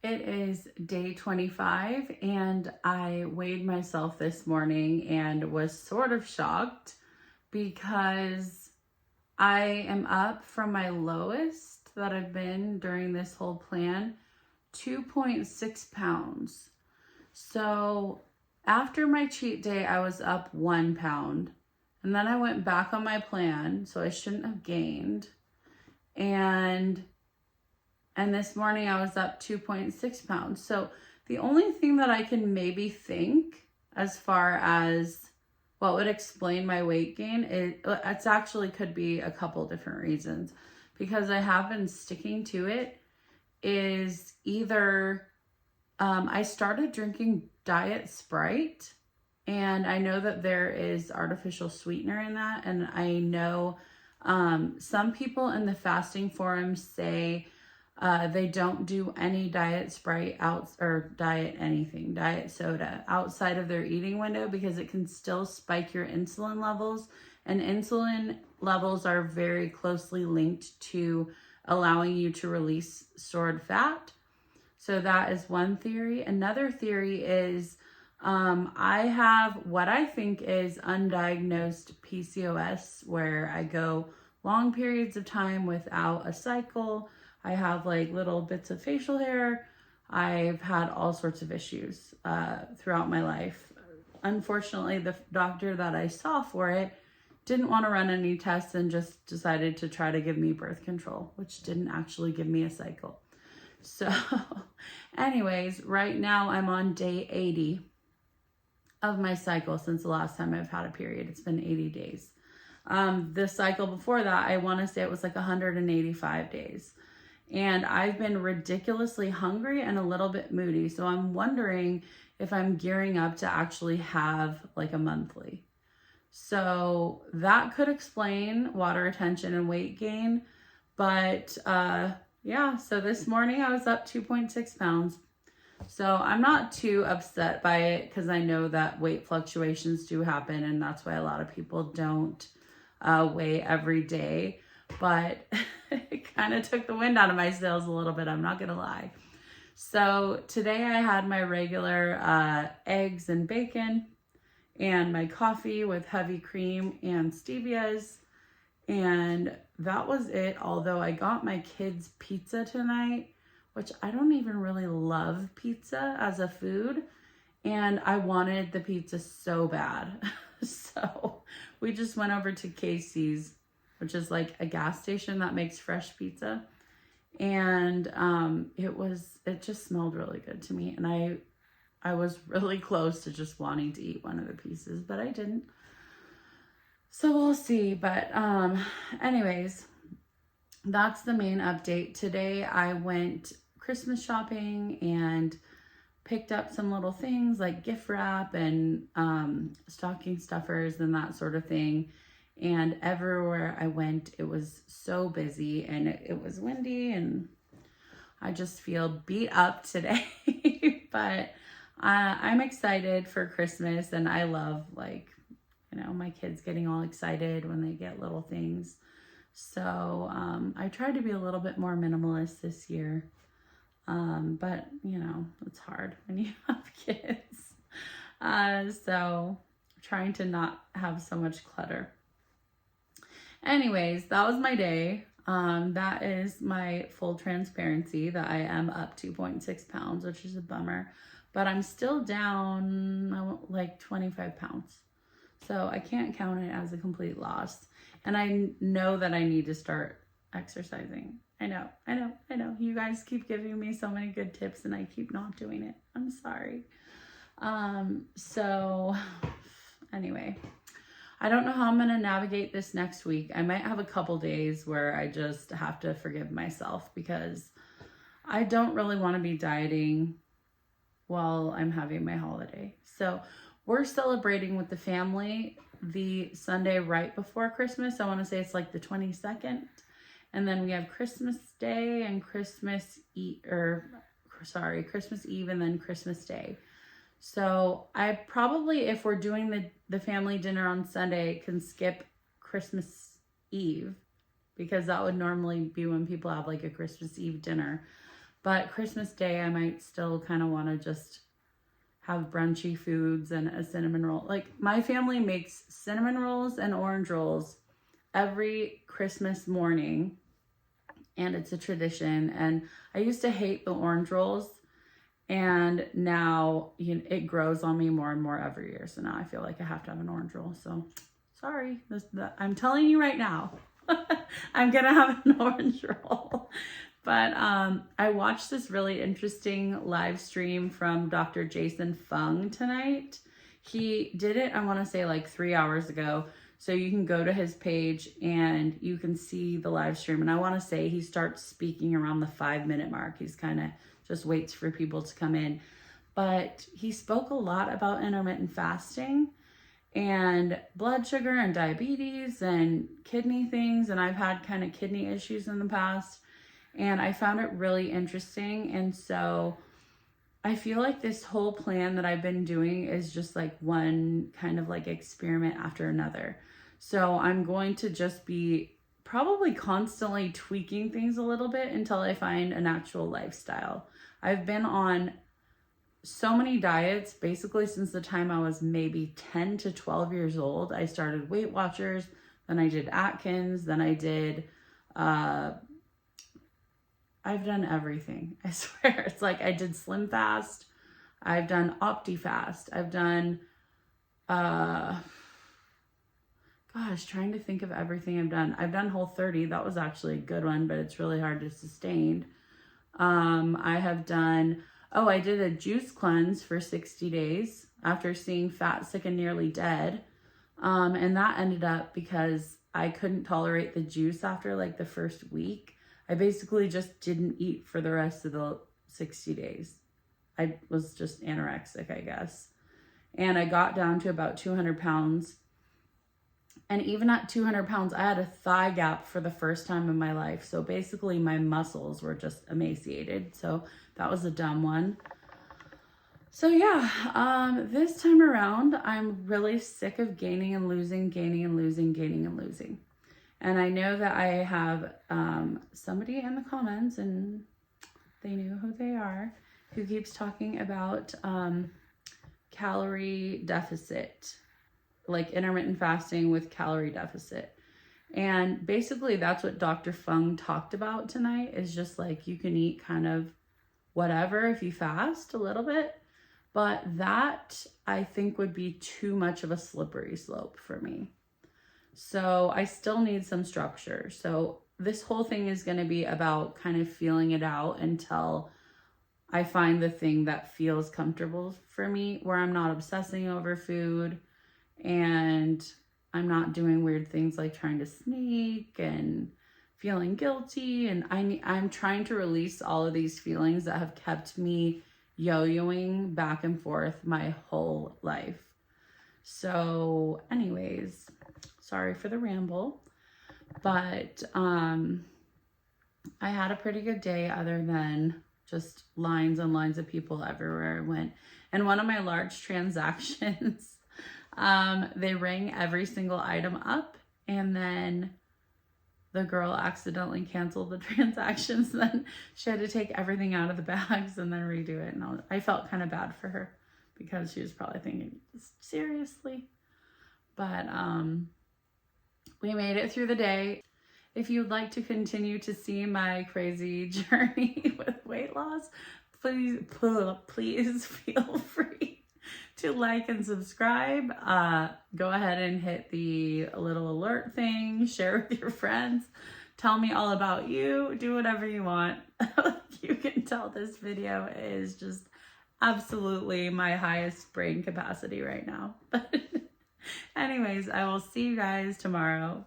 It is day 25 and I weighed myself this morning and was sort of shocked because I am up from my lowest that I've been during this whole plan, 2.6 pounds. So after my cheat day, I was up 1 pound and then I went back on my plan, so I shouldn't have gained. And this morning I was up 2.6 pounds. So the only thing that I can maybe think as far as what would explain my weight gain, it's actually could be a couple different reasons. Because I have been sticking to it, is either I started drinking diet Sprite, and I know that there is artificial sweetener in that, and I know some people in the fasting forums say they don't do any diet Sprite or diet soda outside of their eating window because it can still spike your insulin levels, and insulin levels are very closely linked to allowing you to release stored fat. So that is one theory. Another theory is I have what I think is undiagnosed PCOS, where I go long periods of time without a cycle. I have like little bits of facial hair. I've had all sorts of issues throughout my life. Unfortunately, the doctor that I saw for it didn't want to run any tests and just decided to try to give me birth control, which didn't actually give me a cycle. So anyways, right now I'm on day 80 of my cycle since the last time I've had a period. It's been 80 days. The cycle before that, I want to say it was like 185 days. And I've been ridiculously hungry and a little bit moody. So I'm wondering if I'm gearing up to actually have like a monthly. So that could explain water retention and weight gain. But yeah, so this morning I was up 2.6 pounds. So I'm not too upset by it because I know that weight fluctuations do happen, and that's why a lot of people don't weigh every day. But it kind of took the wind out of my sails a little bit, I'm not gonna lie. So today I had my regular eggs and bacon and my coffee with heavy cream and stevias, and that was it. Although I got my kids pizza tonight, which I don't even really love pizza as a food, and I wanted the pizza so bad. So we just went over to Casey's, which is like a gas station that makes fresh pizza. And it just smelled really good to me. And I was really close to just wanting to eat one of the pieces, but I didn't. So we'll see. But anyways, that's the main update. Today I went Christmas shopping and picked up some little things like gift wrap and stocking stuffers and that sort of thing. And everywhere I went, it was so busy and it was windy, and I just feel beat up today. But I'm excited for Christmas, and I love, like, my kids getting all excited when they get little things. So I tried to be a little bit more minimalist this year. But, it's hard when you have kids. So trying to not have so much clutter. Anyways, that was my day. That is my full transparency that I am up 2.6 pounds, which is a bummer, but I'm still down like 25 pounds. So I can't count it as a complete loss. And I know that I need to start exercising. I know. You guys keep giving me so many good tips and I keep not doing it. I'm sorry. So anyway, I don't know how I'm going to navigate this next week. I might have a couple days where I just have to forgive myself because I don't really want to be dieting while I'm having my holiday. So we're celebrating with the family the Sunday right before Christmas. I want to say it's like the 22nd. And then we have Christmas Day and Christmas Eve and then Christmas Day. So I probably, if we're doing the family dinner on Sunday, can skip Christmas Eve because that would normally be when people have like a Christmas Eve dinner. But Christmas Day, I might still kind of want to just have brunchy foods and a cinnamon roll. Like, my family makes cinnamon rolls and orange rolls every Christmas morning, and it's a tradition. And I used to hate the orange rolls, and now it grows on me more and more every year. So now I feel like I have to have an orange roll. So sorry, I'm telling you right now, I'm gonna have an orange roll. But I watched this really interesting live stream from Dr. Jason Fung tonight. He did it, I want to say, like 3 hours ago. So you can go to his page and you can see the live stream. And I want to say he starts speaking around the 5-minute mark. He's kind of just waits for people to come in. But he spoke a lot about intermittent fasting and blood sugar and diabetes and kidney things. And I've had kind of kidney issues in the past. And I found it really interesting. And so I feel like this whole plan that I've been doing is just like one kind of like experiment after another. So I'm going to just be probably constantly tweaking things a little bit until I find an actual lifestyle. I've been on so many diets basically since the time I was maybe 10 to 12 years old. I started Weight Watchers, then I did Atkins, then I did I've done everything. I swear. It's like I did Slim Fast. I've done OptiFast. I've done, trying to think of everything I've done. I've done Whole30. That was actually a good one, but it's really hard to sustain. I have done, I did a juice cleanse for 60 days after seeing Fat, Sick, and Nearly Dead. And that ended up because I couldn't tolerate the juice after like the first week. I basically just didn't eat for the rest of the 60 days. I was just anorexic, I guess. And I got down to about 200 pounds. And even at 200 pounds, I had a thigh gap for the first time in my life. So basically my muscles were just emaciated. So that was a dumb one. So yeah, this time around, I'm really sick of gaining and losing, gaining and losing, gaining and losing. And I know that I have somebody in the comments, and they knew who they are, who keeps talking about calorie deficit, like intermittent fasting with calorie deficit. And basically that's what Dr. Fung talked about tonight, is just like you can eat kind of whatever if you fast a little bit. But that, I think, would be too much of a slippery slope for me. So I still need some structure. So this whole thing is going to be about kind of feeling it out until I find the thing that feels comfortable for me, where I'm not obsessing over food and I'm not doing weird things like trying to sneak and feeling guilty. And I'm trying to release all of these feelings that have kept me yo-yoing back and forth my whole life. So anyways, sorry for the ramble, but I had a pretty good day other than just lines and lines of people everywhere I went. And one of my large transactions, they rang every single item up, and then the girl accidentally canceled the transactions. Then she had to take everything out of the bags and then redo it. And I felt kind of bad for her because she was probably thinking, seriously? But we made it through the day. If you'd like to continue to see my crazy journey with weight loss, please feel free to like and subscribe. Go ahead and hit the little alert thing, share with your friends, tell me all about you, do whatever you want. You can tell this video is just absolutely my highest brain capacity right now. But anyways, I will see you guys tomorrow.